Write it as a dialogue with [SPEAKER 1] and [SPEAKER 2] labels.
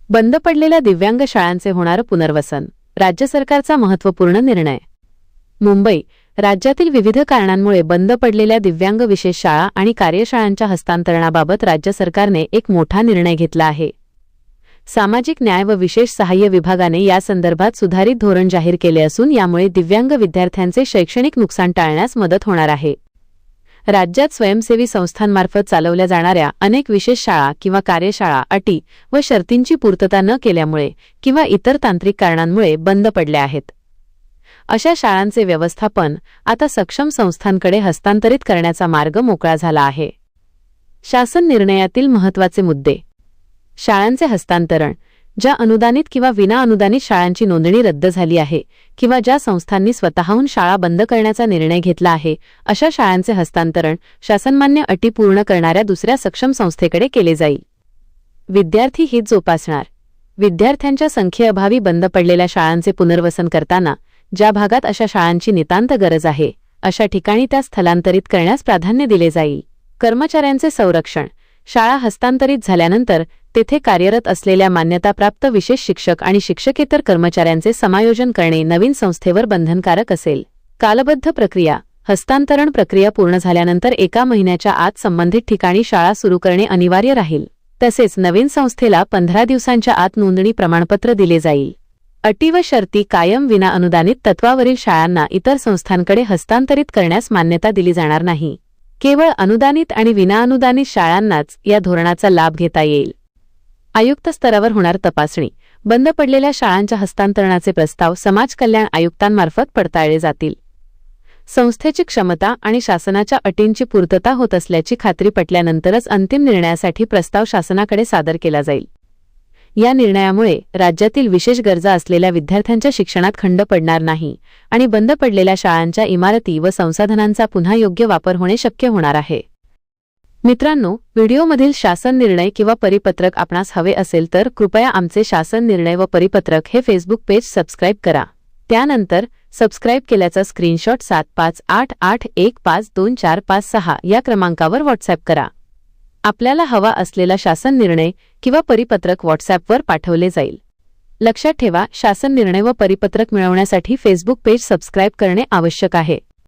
[SPEAKER 1] बंद पडलेल्या दिव्यांग शाळांचे होणार पुनर्वसन, राज्य सरकारचा महत्त्वपूर्ण निर्णय। मुंबई, राज्यातील विविध कारणांमुळे बंद पडलेल्या दिव्यांग विशेष शाळा आणि कार्यशाळांच्या हस्तांतरणाबाबत राज्य सरकारने एक मोठा निर्णय घेतला आहे। सामाजिक न्याय व विशेष सहाय्य विभागाने या संदर्भात सुधारित धोरण जाहीर केले असून यामुळे दिव्यांग विद्यार्थ्यांचे शैक्षणिक नुकसान टाळण्यास मदत होणार आहे। राज्यात स्वयंसेवी संस्थांमार्फत चालवल्या जाणाऱ्या अनेक विशेष शाळा किंवा कार्यशाळा अटी व शर्तींची पूर्तता न केल्यामुळे किंवा इतर तांत्रिक कारणांमुळे बंद पडल्या आहेत। अशा शाळांचे व्यवस्थापन आता सक्षम संस्थांकडे हस्तांतरित करण्याचा मार्ग मोकळा झाला आहे। शासन निर्णयातील महत्त्वाचे मुद्दे। शाळांचे हस्तांतरण। ज्या अनुदानित किंवा विना अनुदानित शाळांची नोंदणी रद्द झाली आहे किंवा ज्या संस्थांनी स्वतःहून शाळा बंद करण्याचा निर्णय घेतला आहे अशा शाळांचे हस्तांतरण शासनमान्य अटी पूर्ण करणाऱ्या दुसऱ्या सक्षम संस्थेकडे केले जाईल। विद्यार्थी हित जोपासणार। विद्यार्थ्यांच्या संख्येअभावी बंद पडलेल्या शाळांचे पुनर्वसन करताना ज्या भागात अशा शाळांची नितांत गरज आहे अशा ठिकाणी त्या स्थलांतरित करण्यास प्राधान्य दिले जाईल। कर्मचाऱ्यांचे संरक्षण। शाळा हस्तांतरित झाल्यानंतर तेथे कार्यरत असलेल्या मान्यताप्राप्त विशेष शिक्षक आणि शिक्षकेतर कर्मचाऱ्यांचे समायोजन करणे नवीन संस्थेवर बंधनकारक असेल। कालबद्ध प्रक्रिया। हस्तांतरण प्रक्रिया पूर्ण झाल्यानंतर 1 महिन्याच्या आत संबंधित ठिकाणी शाळा सुरू करणे अनिवार्य राहील। तसेच नवीन संस्थेला 15 दिवसांच्या आत नोंदणी प्रमाणपत्र दिले जाईल। अटी व शर्ती कायम विना अनुदानित तत्वावरील शाळांना इतर संस्थांकडे हस्तांतरित करण्यास मान्यता दिली जाणार नाही। केवळ अनुदानित आणि विनाअनुदानित शाळांनाच या धोरणाचा लाभ घेता येईल। आयुक्त स्तरावर होणार तपासणी। बंद पडलेल्या शाळांच्या हस्तांतरणाचे प्रस्ताव समाज कल्याण आयुक्तांमार्फत पडताळले जातील। संस्थेची क्षमता आणि शासनाच्या अटींची पूर्तता होत असल्याची खात्री पटल्यानंतरच अंतिम निर्णयासाठी प्रस्ताव शासनाकडे सादर केला जाईल। या निर्णयामुळे राज्यातील विशेष गरजा असलेल्या विद्यार्थ्यांच्या शिक्षणात खंड पडणार नाही आणि बंद पडलेल्या शाळांच्या इमारती व संसाधनांचा पुन्हा योग्य वापर होणे शक्य होणार आहे। मित्रांनो, व्हिडिओमधील शासन निर्णय किंवा परिपत्रक आपणास हवे असेल तर कृपया आमचे शासन निर्णय व परिपत्रक हे फेसबुक पेज सबस्क्राईब करा। त्यानंतर सबस्क्राईब केल्याचा स्क्रीनशॉट 7588152456 या क्रमांकावर व्हॉट्सॲप करा। आपल्याला हवा असलेला शासन निर्णय किंवा परिपत्रक व्हॉट्सॲपवर पाठवले जाईल। लक्षात ठेवा, शासन निर्णय व परिपत्रक मिळवण्यासाठी फेसबुक पेज सबस्क्राईब करणे आवश्यक आहे।